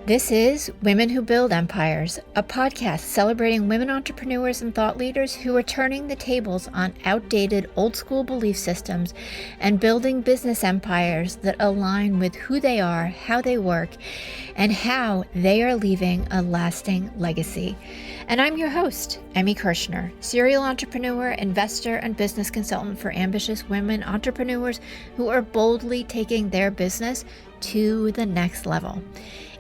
This is Women Who Build Empires, a podcast celebrating women entrepreneurs and thought leaders who are turning the tables on outdated old school belief systems and building business empires that align with who they are, how they work, and how they are leaving a lasting legacy. And I'm your host, Emmy Kirshner, serial entrepreneur, investor, and business consultant for ambitious women entrepreneurs who are boldly taking their business to the next level.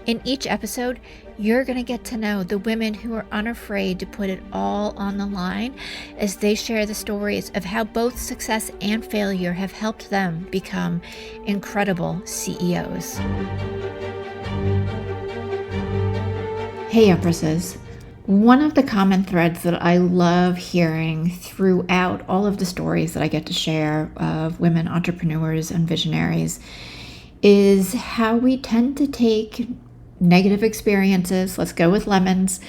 In each episode, you're going to get to know the women who are unafraid to put it all on the line as they share the stories of how both success and failure have helped them become incredible CEOs. Hey, Empresses. One of the common threads that I love hearing throughout all of the stories that I get to share of women entrepreneurs and visionaries is how we tend to take negative experiences, let's go with lemons,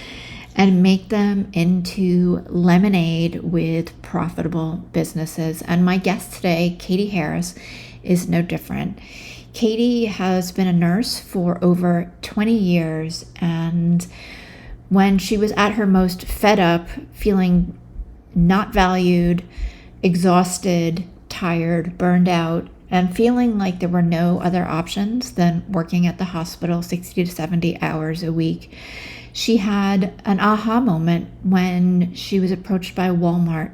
and make them into lemonade with profitable businesses. And my guest today, Catie Harris, is no different. Catie has been a nurse for over 20 years, and when she was at her most fed up, feeling not valued, exhausted, tired, burned out, and feeling like there were no other options than working at the hospital 60 to 70 hours a week, she had an aha moment when she was approached by Walmart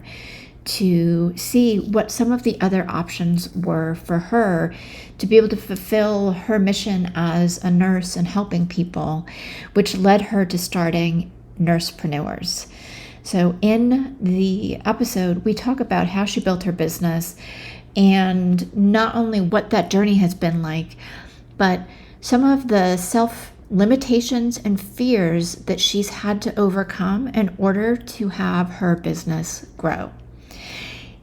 to see what some of the other options were for her to be able to fulfill her mission as a nurse and helping people, which led her to starting NursePreneurs. So in the episode, we talk about how she built her business and not only what that journey has been like, but some of the self-limitations and fears that she's had to overcome in order to have her business grow.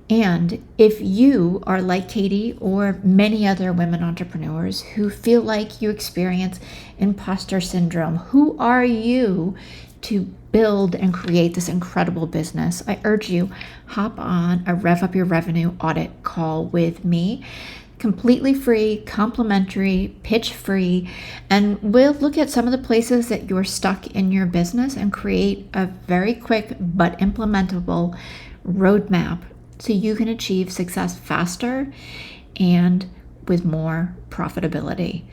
And if you are like Catie or many other women entrepreneurs who feel like you experience imposter syndrome, who are you to build and create this incredible business? I urge you, hop on a Rev Up Your Revenue audit call with me. Completely free, complimentary, pitch free, and we'll look at some of the places that you're stuck in your business and create a very quick but implementable roadmap so you can achieve success faster and with more profitability.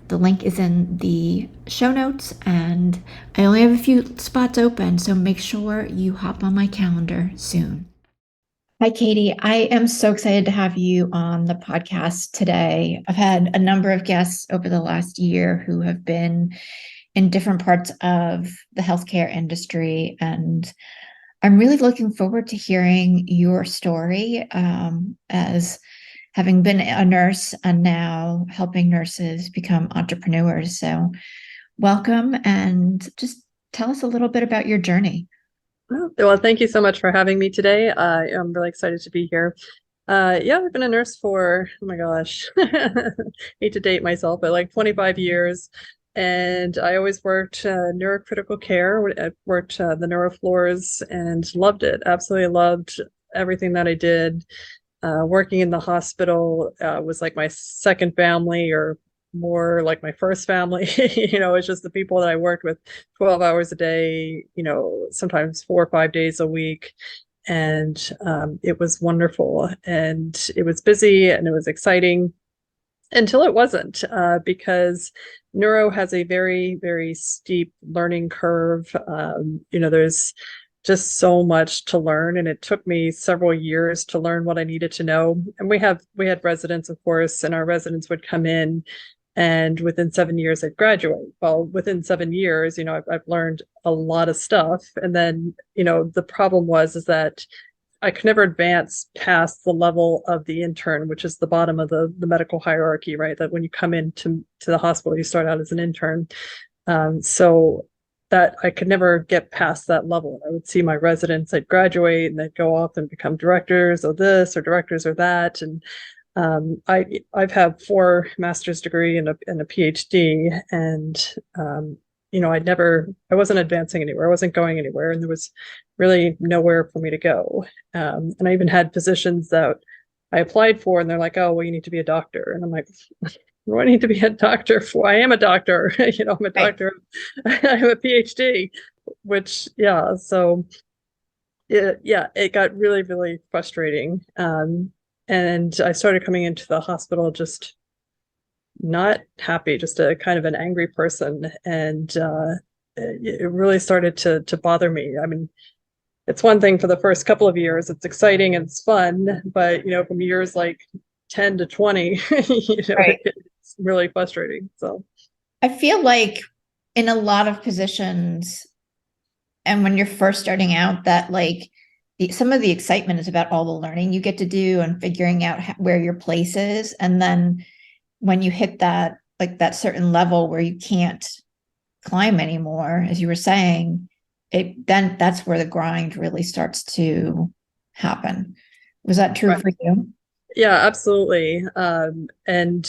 The link is in the show notes, and I only have a few spots open, so make sure you hop on my calendar soon. Hi, Catie. I am so excited to have you on the podcast today. I've had a number of guests over the last year who have been in different parts of the healthcare industry, and I'm really looking forward to hearing your story as having been a nurse and now helping nurses become entrepreneurs. So welcome, and just tell us a little bit about your journey. Well, thank you so much for having me today. I'm really excited to be here. Yeah, I've been a nurse for, oh my gosh, hate to date myself, but like 25 years. And I always worked neurocritical care. I worked the neuro floors and loved it. Absolutely loved everything that I did. Working in the hospital was like my second family, or more like my first family. It's just the people that I worked with 12 hours a day, sometimes 4 or 5 days a week. And it was wonderful, and it was busy, and it was exciting until it wasn't, because neuro has a very, very steep learning curve. There's just so much to learn, and it took me several years to learn what I needed to know. And we had residents, of course, and our residents would come in, and within 7 years I'd graduate. Well, within 7 years, I've learned a lot of stuff. And then, the problem is that I could never advance past the level of the intern, which is the bottom of the medical hierarchy, right? That when you come into the hospital, you start out as an intern. So that I could never get past that level. I would see my residents, I'd graduate, and they'd go off and become directors of this or directors or that. And I've had 4 master's degree and a PhD, and I wasn't advancing anywhere. I wasn't going anywhere, and there was really nowhere for me to go. And I even had positions that I applied for, and they're like, "Oh, well, you need to be a doctor," and I'm like, do I need to be a doctor for? I am a doctor, I'm a doctor. I have a PhD, which, yeah, so it got really, really frustrating. And I started coming into the hospital just not happy, just a kind of an angry person. And it really started to bother me. I mean, it's one thing for the first couple of years, it's exciting and it's fun, but from years like 10 to 20, it's really frustrating. So I feel like in a lot of positions, and when you're first starting out, that like some of the excitement is about all the learning you get to do and figuring out where your place is. And then when you hit that, like that certain level where you can't climb anymore, as you were saying, then that's where the grind really starts to happen. Was that true for you? Yeah, absolutely. I mean,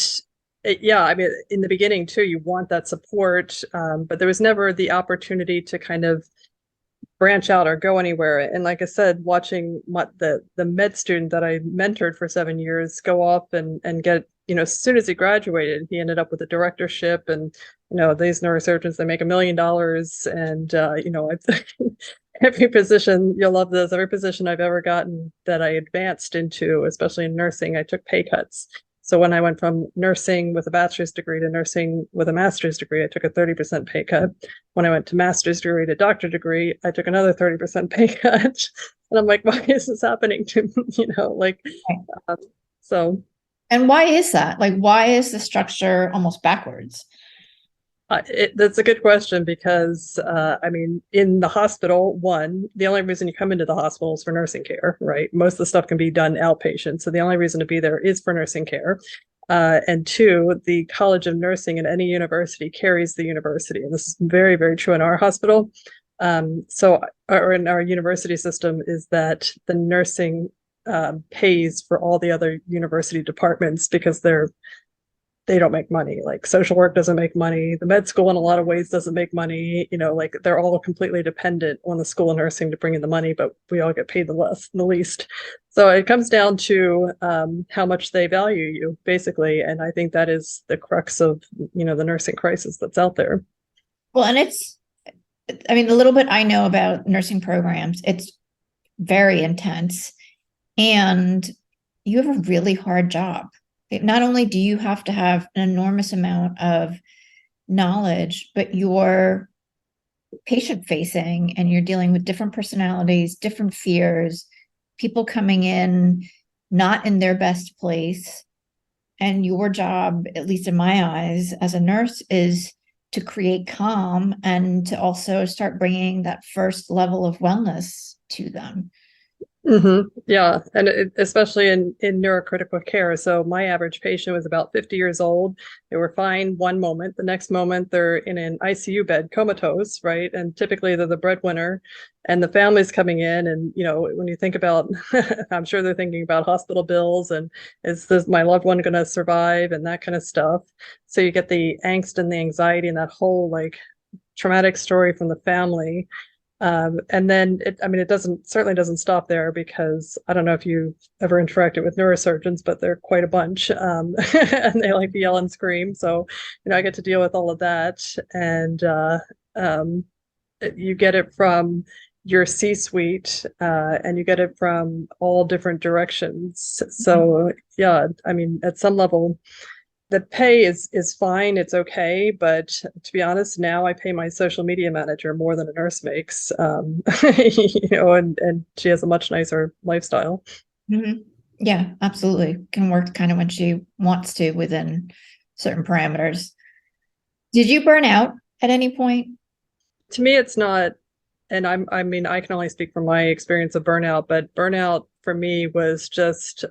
in the beginning too, you want that support, but there was never the opportunity to kind of branch out or go anywhere. And like I said, watching the med student that I mentored for 7 years go off and get, as soon as he graduated, he ended up with a directorship. And these neurosurgeons, they make $1 million. And every position, you'll love this, every position I've ever gotten that I advanced into, especially in nursing, I took pay cuts. So when I went from nursing with a bachelor's degree to nursing with a master's degree, I took a 30% pay cut. When I went to master's degree to doctorate degree, I took another 30% pay cut. And I'm like, why is this happening to me? So. And why is that? Like, why is the structure almost backwards? That's a good question because, I mean, in the hospital, the only reason you come into the hospital is for nursing care, right? Most of the stuff can be done outpatient. So the only reason to be there is for nursing care. And two, the College of Nursing in any university carries the university. And this is very, very true in our hospital. Or in our university system, is that the nursing pays for all the other university departments because they don't make money. Like social work doesn't make money. The med school in a lot of ways doesn't make money. Like they're all completely dependent on the school of nursing to bring in the money, but we all get paid the least. So it comes down to how much they value you, basically. And I think that is the crux of, the nursing crisis that's out there. Well, and I mean, the little bit I know about nursing programs, it's very intense. And you have a really hard job. Not only do you have to have an enormous amount of knowledge, but you're patient facing and you're dealing with different personalities, different fears, people coming in not in their best place. And your job, at least in my eyes as a nurse, is to create calm and to also start bringing that first level of wellness to them. Mm-hmm. Yeah, and especially in neurocritical care. So my average patient was about 50 years old. They were fine one moment. The next moment, they're in an ICU bed, comatose, right? And typically they're the breadwinner, and the family's coming in. And when you think about, I'm sure they're thinking about hospital bills and is my loved one going to survive and that kind of stuff. So you get the angst and the anxiety and that whole like traumatic story from the family. And then it certainly doesn't stop there, because I don't know if you ever interacted with neurosurgeons, but they're quite a bunch, and they like to yell and scream. So, I get to deal with all of that. And you get it from your C-suite, and you get it from all different directions. So yeah, I mean, at some level, the pay is fine, it's okay, but to be honest, now I pay my social media manager more than a nurse makes, and she has a much nicer lifestyle. Mm-hmm. Yeah, absolutely. Can work kind of when she wants to within certain parameters. Did you burn out at any point? To me, it's not, and I mean, I can only speak from my experience of burnout, but burnout for me was just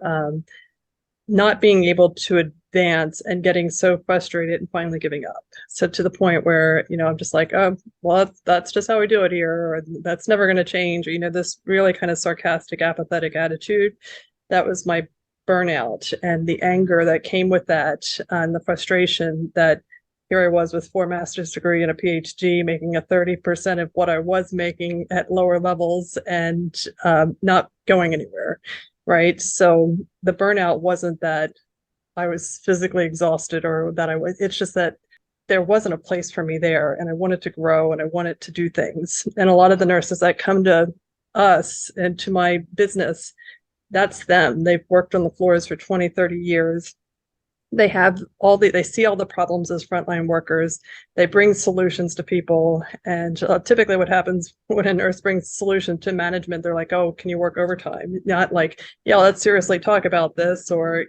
not being able to advance and getting so frustrated and finally giving up. So to the point where, I'm just like, oh, well, that's just how we do it here, or that's never going to change. Or, this really kind of sarcastic, apathetic attitude. That was my burnout, and the anger that came with that, and the frustration that here I was with 4 master's degree and a PhD, making a 30% of what I was making at lower levels, and not going anywhere. Right. So the burnout wasn't that I was physically exhausted or that it's just that there wasn't a place for me there, and I wanted to grow and I wanted to do things. And a lot of the nurses that come to us and to my business, that's them. They've worked on the floors for 20, 30 years. They see all the problems as frontline workers. They bring solutions to people. And typically what happens when a nurse brings solution to management, they're like, oh, can you work overtime? Not like, yeah, let's seriously talk about this, or,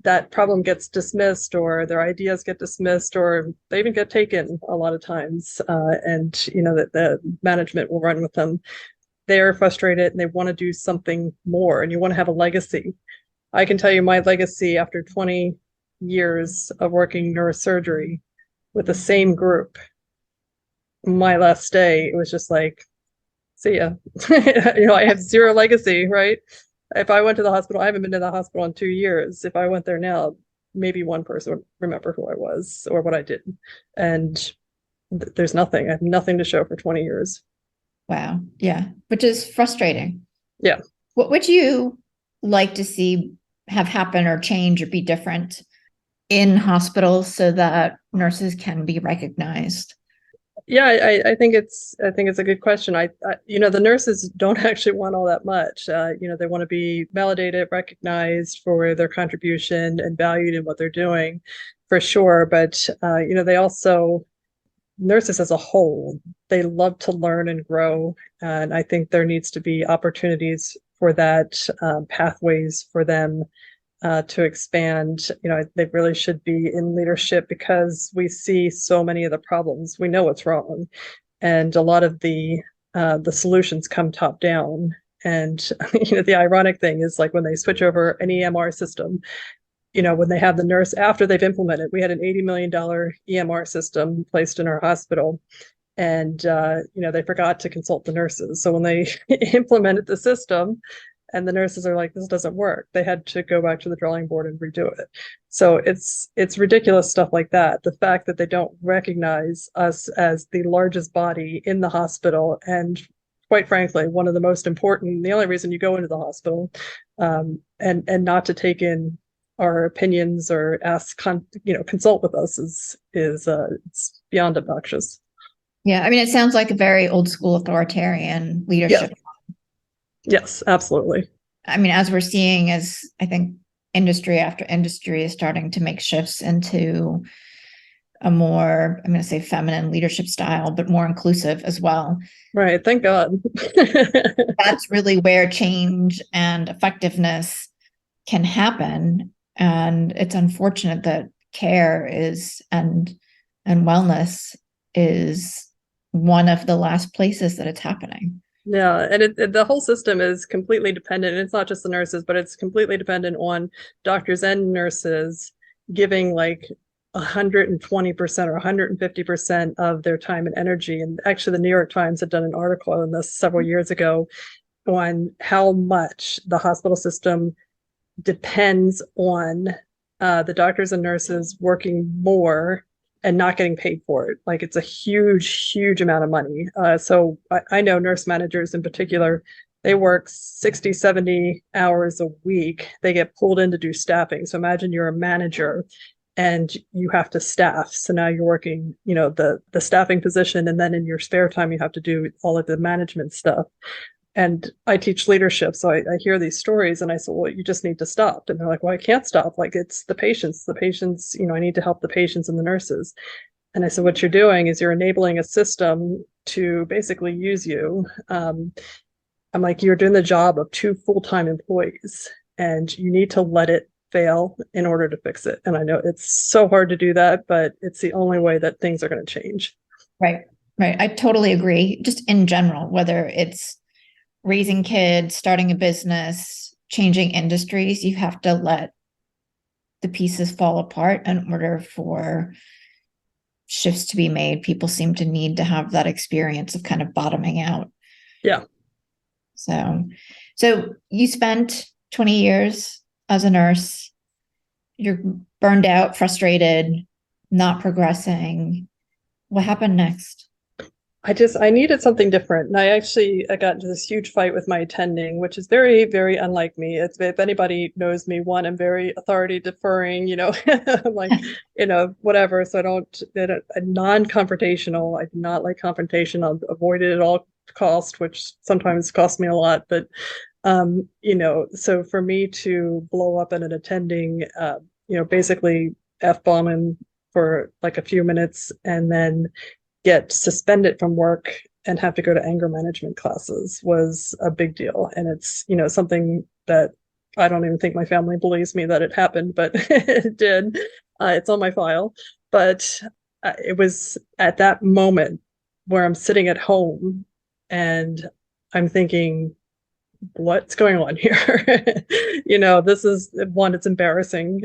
that problem gets dismissed, or their ideas get dismissed, or they even get taken a lot of times. And that the management will run with them. They are frustrated and they want to do something more, and you want to have a legacy. I can tell you my legacy after 20 years of working neurosurgery with the same group. My last day, it was just like, see ya. I have zero legacy, right? If I went to the hospital, I haven't been to the hospital in 2 years. If I went there now, maybe one person would remember who I was or what I did. And there's nothing. I have nothing to show for 20 years. Wow. Yeah. Which is frustrating. Yeah. What would you like to see have happen or change or be different in hospitals so that nurses can be recognized? Yeah, I think it's a good question. The nurses don't actually want all that much. They want to be validated, recognized for their contribution and valued in what they're doing, for sure. But they also, nurses as a whole, they love to learn and grow, and I think there needs to be opportunities for that, pathways for them to expand. They really should be in leadership, because we see so many of the problems. We know what's wrong, and a lot of the solutions come top down. And the ironic thing is, like, when they switch over an EMR system, when they have the nurse after they've implemented, we had an $80 million EMR system placed in our hospital, and they forgot to consult the nurses. So when they implemented the system, and the nurses are like, this doesn't work, they had to go back to the drawing board and redo it. So it's ridiculous stuff like that. The fact that they don't recognize us as the largest body in the hospital, and quite frankly, one of the most important, the only reason you go into the hospital, and not to take in our opinions or consult with us is it's beyond obnoxious. Yeah. I mean, it sounds like a very old school authoritarian leadership. Yeah. Yes, absolutely. I mean, as we're seeing, as I think industry after industry is starting to make shifts into a more, I'm going to say feminine leadership style, but more inclusive as well. Right. Thank God. That's really where change and effectiveness can happen. And it's unfortunate that care is and wellness is one of the last places that it's happening. Yeah, and the whole system is completely dependent. And it's not just the nurses, but it's completely dependent on doctors and nurses giving like 120% or 150% of their time and energy. And actually, the New York Times had done an article on this several years ago on how much the hospital system depends on the doctors and nurses working more and not getting paid for it. Like, it's a huge, huge amount of money. So I know nurse managers in particular, they work 60, 70 hours a week. They get pulled in to do staffing. So imagine you're a manager and you have to staff. So now you're working, the staffing position, and then in your spare time, you have to do all of the management stuff. And I teach leadership, so I hear these stories, and I said, well, you just need to stop. And they're like, well, I can't stop. Like, it's the patients, I need to help the patients and the nurses. And I said, what you're doing is you're enabling a system to basically use you. I'm like, you're doing the job of 2 full-time employees, and you need to let it fail in order to fix it. And I know it's so hard to do that, but it's the only way that things are going to change. Right. I totally agree. Just in general, whether it's raising kids, starting a business, changing industries, you have to let the pieces fall apart in order for shifts to be made. People seem to need to have that experience of kind of bottoming out. Yeah. So you spent 20 years as a nurse. You're burned out, frustrated, not progressing. What happened next? I needed something different. And I got into this huge fight with my attending, which is very, very unlike me. If anybody knows me, one, I'm very authority deferring, I'm like, whatever. So I'm non-confrontational. I do not like confrontation. I'll avoid it at all cost, which sometimes costs me a lot. But, so for me to blow up at an attending, basically F-bombing for like a few minutes and then get suspended from work and have to go to anger management classes was a big deal. And it's, something that I don't even think my family believes me that it happened, but it did. It's on my file. But it was at that moment where I'm sitting at home and I'm thinking, what's going on here? This is one, it's embarrassing.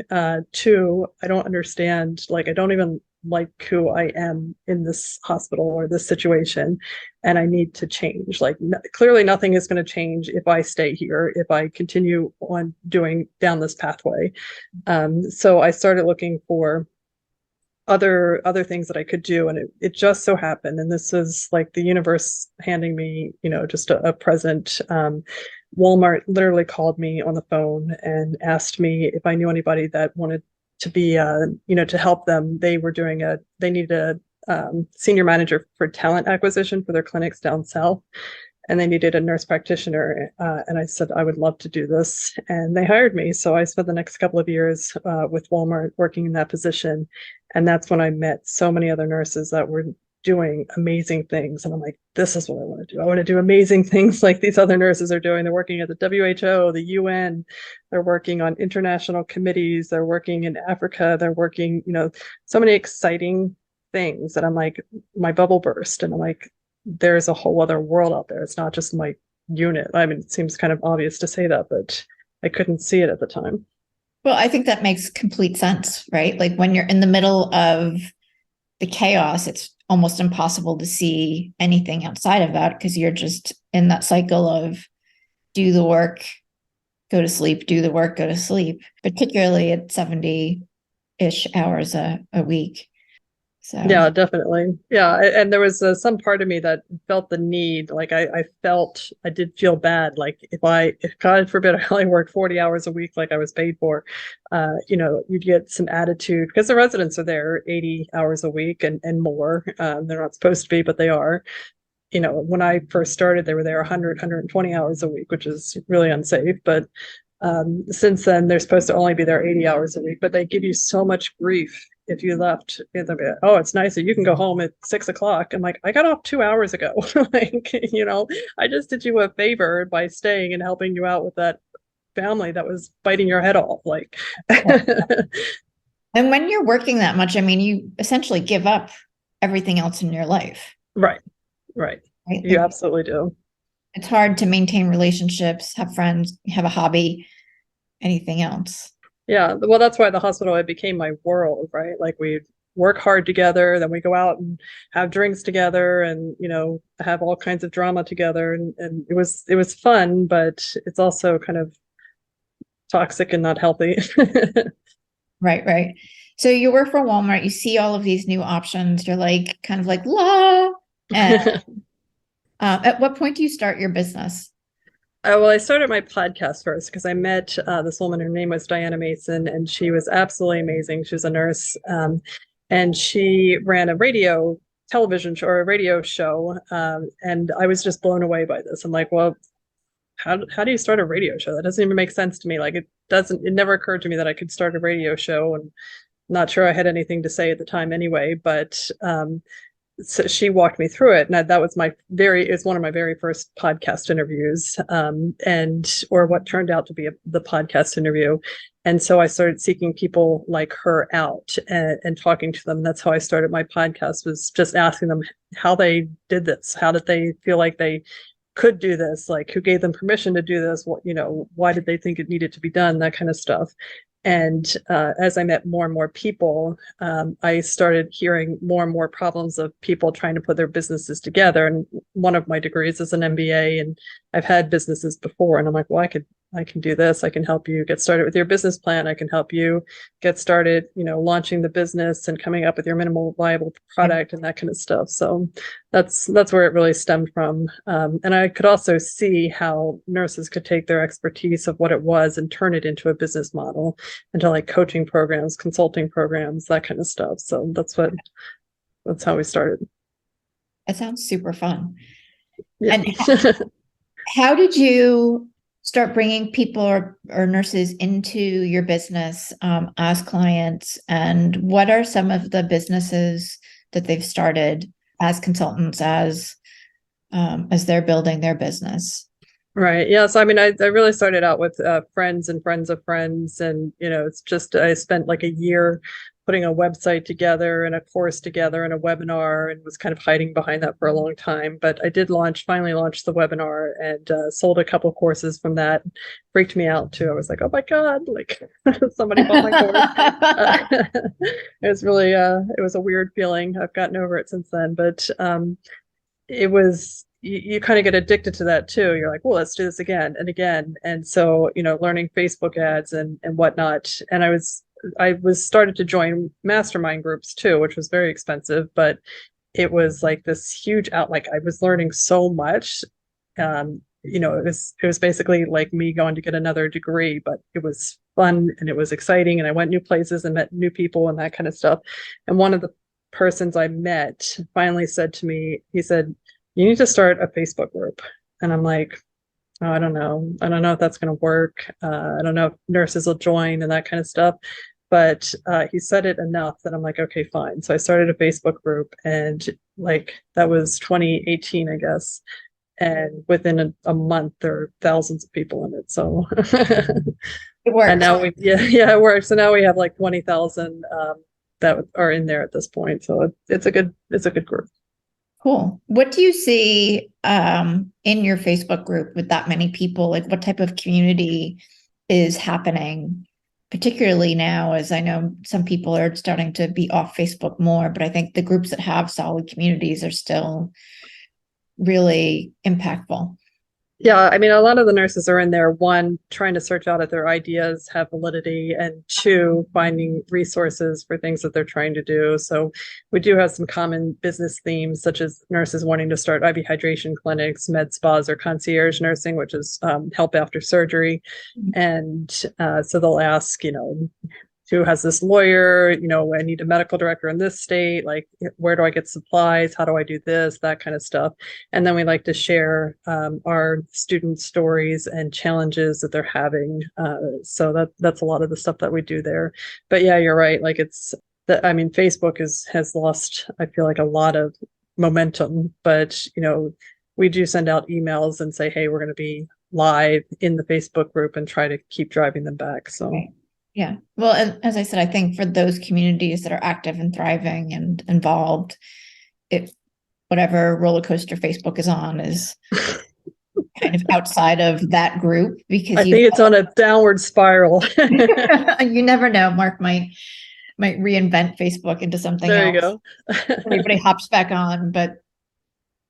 Two, I don't understand. Like, I don't even like who I am in this hospital or this situation, and I need to change. Like, clearly nothing is going to change if I stay here, if I continue on down this pathway. So I started looking for other things that I could do, and it just so happened, and this is like the universe handing me, just a present. Walmart literally called me on the phone and asked me if I knew anybody that wanted to be, to help them. They needed a senior manager for talent acquisition for their clinics down south, and they needed a nurse practitioner. And I said, I would love to do this. And they hired me. So I spent the next couple of years with Walmart working in that position. And that's when I met so many other nurses that were doing amazing things. And I'm like, this is what I want to do. I want to do amazing things like these other nurses are doing. They're working at the WHO, the UN. They're working on international committees. They're working in Africa. They're working, so many exciting things that I'm like, my bubble burst. And I'm like, there's a whole other world out there. It's not just my unit. I mean, it seems kind of obvious to say that, but I couldn't see it at the time. Well, I think that makes complete sense, right? Like when you're in the middle of the chaos, it's almost impossible to see anything outside of that because you're just in that cycle of do the work, go to sleep, do the work, go to sleep, particularly at 70-ish hours a week. So yeah, definitely. Yeah. And there was some part of me that felt the need, like I did feel bad. Like if God forbid, I only worked 40 hours a week, like I was paid for, you'd get some attitude because the residents are there 80 hours a week and more. They're not supposed to be, but they are. When I first started, they were there 100, 120 hours a week, which is really unsafe. But since then, they're supposed to only be there 80 hours a week, but they give you so much grief if you left. Oh, it's nice that you can go home at 6 o'clock. I'm like, I got off 2 hours ago. Like, I just did you a favor by staying and helping you out with that family that was biting your head off. Like, and when you're working that much, I mean, you essentially give up everything else in your life. Right. You absolutely do. It's hard to maintain relationships, have friends, have a hobby, anything else. Yeah, well, that's why the hospital, it became my world, right? Like we work hard together, then we go out and have drinks together and, have all kinds of drama together. And it was fun, but it's also kind of toxic and not healthy. Right. So you work for Walmart, you see all of these new options, you're like, kind of like, la. And at what point do you start your business? Well, I started my podcast first because I met this woman. Her name was Diana Mason, and she was absolutely amazing. She was a nurse, and she ran a television show or a radio show. And I was just blown away by this. I'm like, well, how do you start a radio show? That doesn't even make sense to me. Like it never occurred to me that I could start a radio show, and not sure I had anything to say at the time anyway, but so she walked me through it, and that was it's one of my very first podcast interviews, or what turned out to be the podcast interview. And so I started seeking people like her out and talking to them. That's how I started my podcast, was just asking them how they did this. How did they feel like they could do this? Like, who gave them permission to do this? What, why did they think it needed to be done? That kind of stuff. And as I met more and more people, I started hearing more and more problems of people trying to put their businesses together. And one of my degrees is an MBA, and I've had businesses before. And I'm like, well, I can do this. I can help you get started with your business plan. I can help you get started, launching the business and coming up with your minimal viable product and that kind of stuff. So that's where it really stemmed from. And I could also see how nurses could take their expertise of what it was and turn it into a business model, into like coaching programs, consulting programs, that kind of stuff. So that's how we started. That sounds super fun. Yeah. And how did you start bringing people or nurses into your business as clients? And what are some of the businesses that they've started as consultants as they're building their business? Right. Yeah. So, I mean, I really started out with friends and friends of friends. And, it's just, I spent like a year putting a website together and a course together and a webinar, and was kind of hiding behind that for a long time. But I did finally launch the webinar, and sold a couple courses from that. Freaked me out too. I was like, oh my God, like somebody bought my course. It was really, it was a weird feeling. I've gotten over it since then, but it was, you kind of get addicted to that too. You're like, well, let's do this again and again. And so, learning Facebook ads and whatnot. And I was started to join mastermind groups too, which was very expensive, but it was like this huge like I was learning so much. It was basically like me going to get another degree, but it was fun and it was exciting. And I went new places and met new people and that kind of stuff. And one of the persons I met finally said to me, he said, you need to start a Facebook group. And I'm like, oh, I don't know. I don't know if that's going to work. I don't know if nurses will join and that kind of stuff. But he said it enough that I'm like, okay, fine. So I started a Facebook group, and like that was 2018, I guess. And within a month, there are thousands of people in it. So It works. And now it works. So now we have like 20,000 that are in there at this point. So it's a good group. Cool. What do you see in your Facebook group with that many people? Like, what type of community is happening, particularly now, as I know some people are starting to be off Facebook more, but I think the groups that have solid communities are still really impactful. Yeah, I mean, a lot of the nurses are in there, one, trying to search out if their ideas have validity, and two, finding resources for things that they're trying to do. So we do have some common business themes, such as nurses wanting to start IV hydration clinics, med spas, or concierge nursing, which is help after surgery. And so they'll ask, who has this lawyer, I need a medical director in this state, like where do I get supplies, how do I do this, that kind of stuff. And then we like to share our student stories and challenges that they're having. So that's a lot of the stuff that we do there. But yeah, you're right, like Facebook has lost, I feel like, a lot of momentum, but we do send out emails and say, hey, we're going to be live in the Facebook group, and try to keep driving them back. So Right. Yeah. Well, and as I said, I think for those communities that are active and thriving and involved, if whatever roller coaster Facebook is on is kind of outside of that group, because I think it's on a downward spiral. you never know. Mark might reinvent Facebook into something There else. you go. Everybody hops back on, but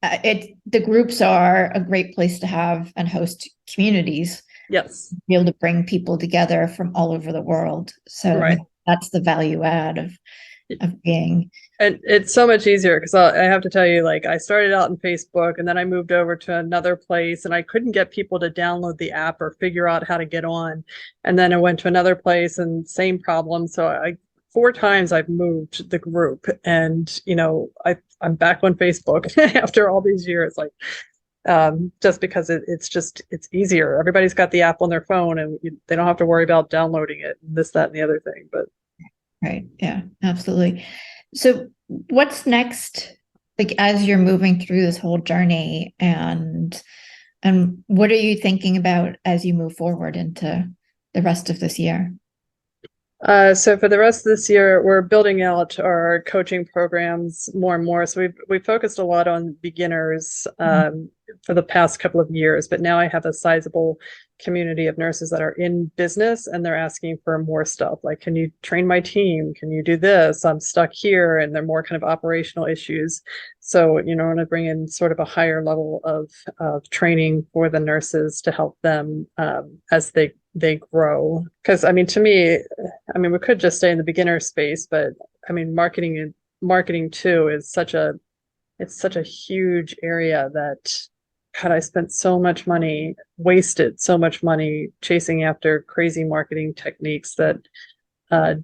the groups are a great place to have and host communities. Yes. Be able to bring people together from all over the world. So right. That's the value add of being. And it's so much easier, because I have to tell you, like, I started out in Facebook, and then I moved over to another place, and I couldn't get people to download the app or figure out how to get on. And then I went to another place, and same problem. So 4 times I've moved the group, and I'm back on Facebook after all these years. Like, just because it's easier. Everybody's got the app on their phone, and they don't have to worry about downloading it, and this, that, and the other thing. But right. Yeah, absolutely. So what's next, like, as you're moving through this whole journey, and what are you thinking about as you move forward into the rest of this year? So for the rest of this year, we're building out our coaching programs more and more. So we've focused a lot on beginners, for the past couple of years, but now I have a sizable community of nurses that are in business, and they're asking for more stuff. Like, can you train my team? Can you do this? I'm stuck here. And they're more kind of operational issues. So, I want to bring in sort of a higher level of training for the nurses to help them as they grow. Because to me, we could just stay in the beginner space, but marketing too is such a huge area that, God, I spent so much money, wasted so much money chasing after crazy marketing techniques that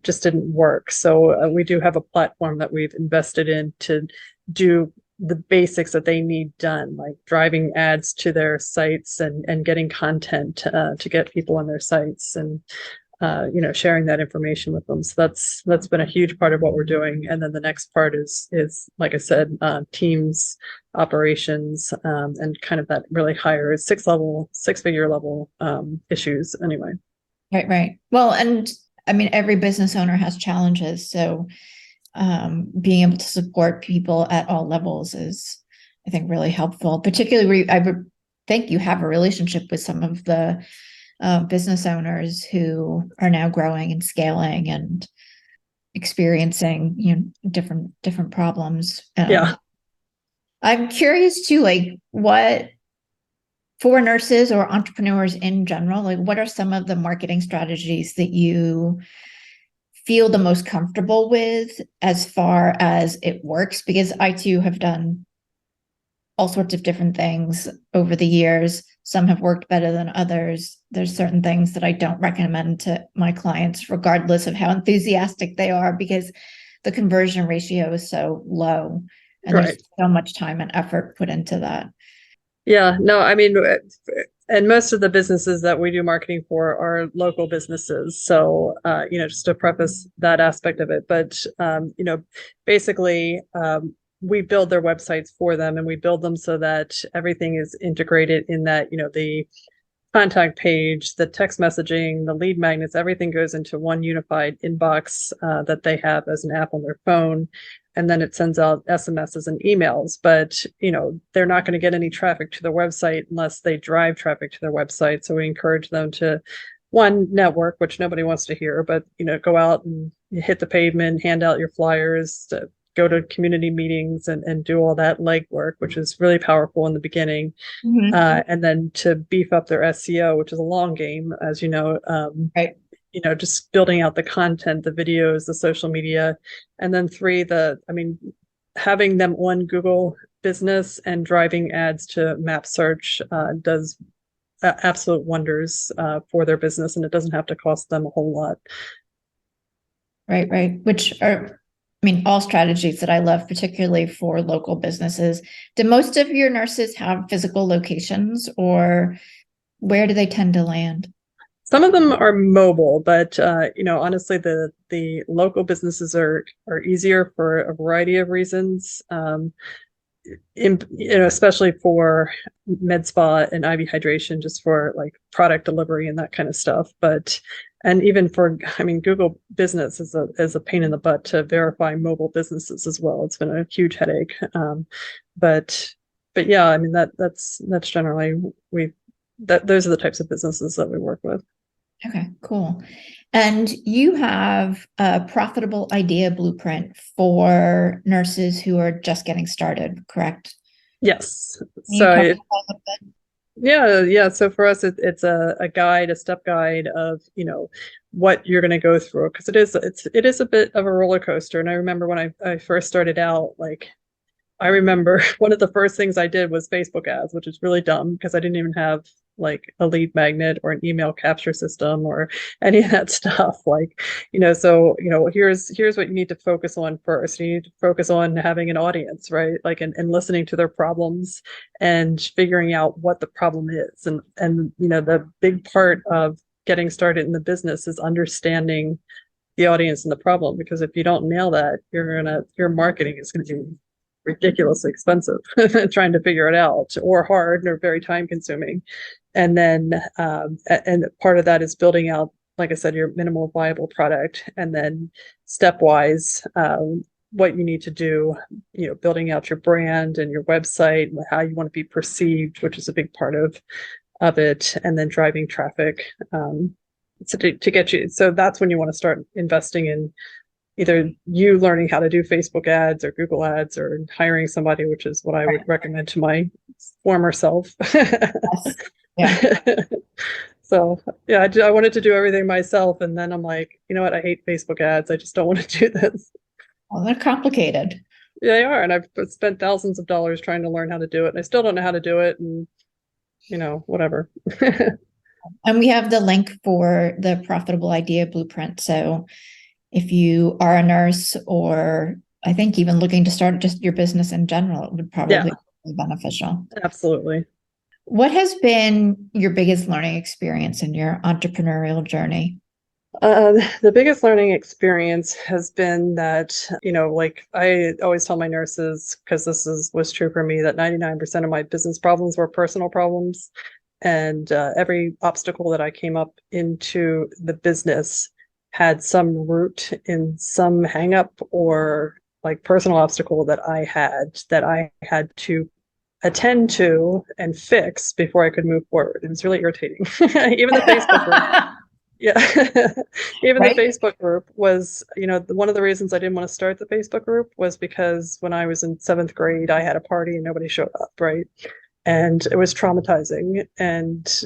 just didn't work. So we do have a platform that we've invested in to do the basics that they need done, like driving ads to their sites and getting content to get people on their sites, and sharing that information with them. So that's been a huge part of what we're doing. And then the next part is like I said, teams, operations, and kind of that really higher six-figure level issues anyway. Right. Well, and every business owner has challenges. So being able to support people at all levels is, I think, really helpful. Particularly, I would think you have a relationship with some of the business owners who are now growing and scaling and experiencing, different problems. Yeah. I'm curious too, like, what for nurses or entrepreneurs in general, like, what are some of the marketing strategies that you feel the most comfortable with as far as it works? Because I too have done all sorts of different things over the years. Some have worked better than others. There's certain things that I don't recommend to my clients, regardless of how enthusiastic they are, because the conversion ratio is so low, and Right. there's so much time and effort put into that. Yeah, no, and most of the businesses that we do marketing for are local businesses. So, just to preface that aspect of it, but, basically, we build their websites for them, and we build them so that everything is integrated in that, the contact page, the text messaging, the lead magnets, everything goes into one unified inbox that they have as an app on their phone. And then it sends out SMSs and emails, but they're not going to get any traffic to their website unless they drive traffic to their website. So we encourage them to, one, network, which nobody wants to hear, but go out and hit the pavement, hand out your flyers, to go to community meetings and do all that legwork, which is really powerful in the beginning. And then to beef up their SEO, which is a long game, as you know. Right. Just building out the content, the videos, the social media. And then three, having them on Google Business and driving ads to map search does absolute wonders for their business, and it doesn't have to cost them a whole lot. Right. Which are, all strategies that I love, particularly for local businesses. Do most of your nurses have physical locations, or where do they tend to land? Some of them are mobile, but honestly, the local businesses are easier for a variety of reasons. Especially for med spa and IV hydration, just for like product delivery and that kind of stuff. And even for, Google Business is a pain in the butt to verify mobile businesses as well. It's been a huge headache. But yeah, that's generally those are the types of businesses that we work with. Okay, cool. And you have a profitable idea blueprint for nurses who are just getting started, correct? Yes. So yeah. So for us, it's a guide, a step guide of, what you're going to go through, because it is a bit of a roller coaster. And I remember when I first started out, like, I remember one of the first things I did was Facebook ads, which is really dumb because I didn't even have like a lead magnet or an email capture system or any of that stuff. Like, so, here's what you need to focus on first. You need to focus on having an audience, right? Like, and listening to their problems and figuring out what the problem is. And, the big part of getting started in the business is understanding the audience and the problem, because if you don't nail that, your marketing is going to be ridiculously expensive trying to figure it out, or hard, or very time consuming. And then and part of that is building out, like I said, your minimal viable product, and then stepwise what you need to do, building out your brand and your website, and how you want to be perceived, which is a big part of it, and then driving traffic so to get you. So that's when you want to start investing in either you learning how to do Facebook ads or Google ads, or hiring somebody, which is what I would recommend to my former self. Yes. Yeah. So yeah, I wanted to do everything myself. And then I'm like, you know what? I hate Facebook ads. I just don't want to do this. Well, they're complicated. Yeah, they are. And I've spent thousands of dollars trying to learn how to do it. And I still don't know how to do it. And, whatever. And we have the link for the profitable idea blueprint. So if you are a nurse, or I think even looking to start just your business in general, it would probably be beneficial. Absolutely. What has been your biggest learning experience in your entrepreneurial journey? The biggest learning experience has been that, like I always tell my nurses, because was true for me, that 99% of my business problems were personal problems. And every obstacle that I came up into the business had some root in some hang up or like personal obstacle that I had to attend to and fix before I could move forward. It was really irritating. Even the Facebook group. Yeah. Even the Facebook group was, one of the reasons I didn't want to start the Facebook group was because when I was in 7th grade, I had a party and nobody showed up, right? And it was traumatizing. And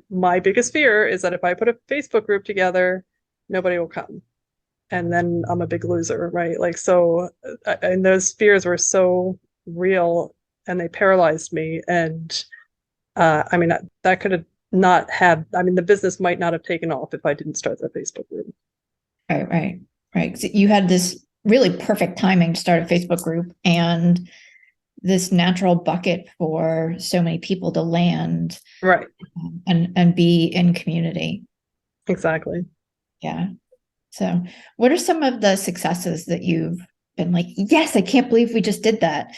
my biggest fear is that if I put a Facebook group together, nobody will come. And then I'm a big loser, right? Like, so, and those fears were so real and they paralyzed me. And that could have not have, the business might not have taken off if I didn't start the Facebook group. Right. So you had this really perfect timing to start a Facebook group and this natural bucket for so many people to land, right, and be in community. Exactly. Yeah. So what are some of the successes that you've been like, yes, I can't believe we just did that?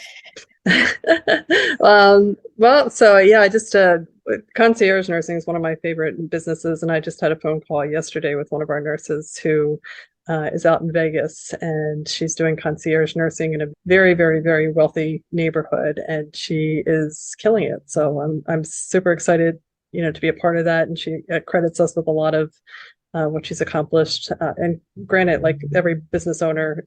Well, so yeah, I just concierge nursing is one of my favorite businesses, and I just had a phone call yesterday with one of our nurses who is out in Vegas, and she's doing concierge nursing in a very, very, very wealthy neighborhood, and she is killing it. So I'm super excited, to be a part of that, and she credits us with a lot of what she's accomplished. And granted, like every business owner,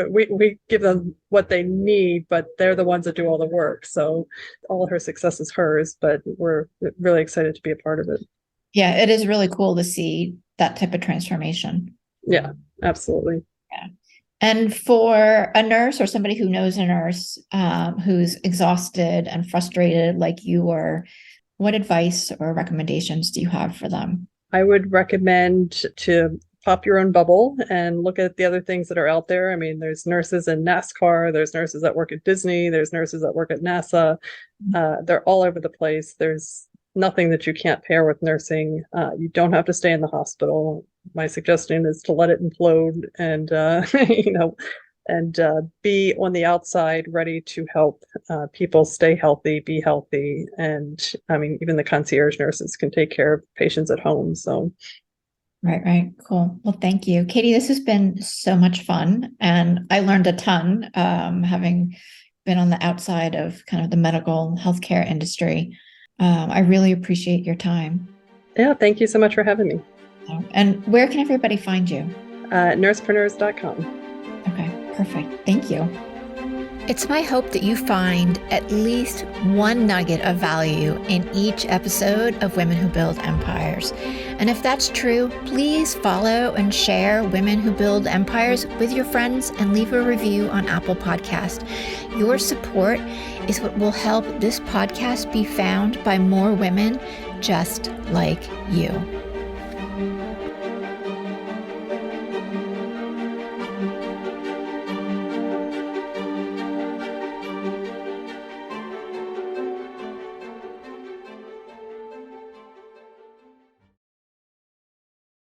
we give them what they need, but they're the ones that do all the work. So all of her success is hers, but we're really excited to be a part of it. Yeah, it is really cool to see that type of transformation. Yeah, absolutely. Yeah. And for a nurse or somebody who knows a nurse who's exhausted and frustrated like you were, what advice or recommendations do you have for them? I would recommend to pop your own bubble and look at the other things that are out there. I mean, there's nurses in NASCAR, there's nurses that work at Disney, there's nurses that work at NASA. They're all over the place. There's nothing that you can't pair with nursing. You don't have to stay in the hospital. My suggestion is to let it implode and, be on the outside, ready to help people stay healthy, be healthy. And even the concierge nurses can take care of patients at home. So. Right. Cool. Well, thank you, Catie. This has been so much fun. And I learned a ton, having been on the outside of kind of the medical healthcare industry. I really appreciate your time. Yeah. Thank you so much for having me. And where can everybody find you? NursePreneurs.com. Okay. Perfect. Thank you. It's my hope that you find at least one nugget of value in each episode of Women Who Build Empires. And if that's true, please follow and share Women Who Build Empires with your friends and leave a review on Apple Podcast. Your support is what will help this podcast be found by more women just like you.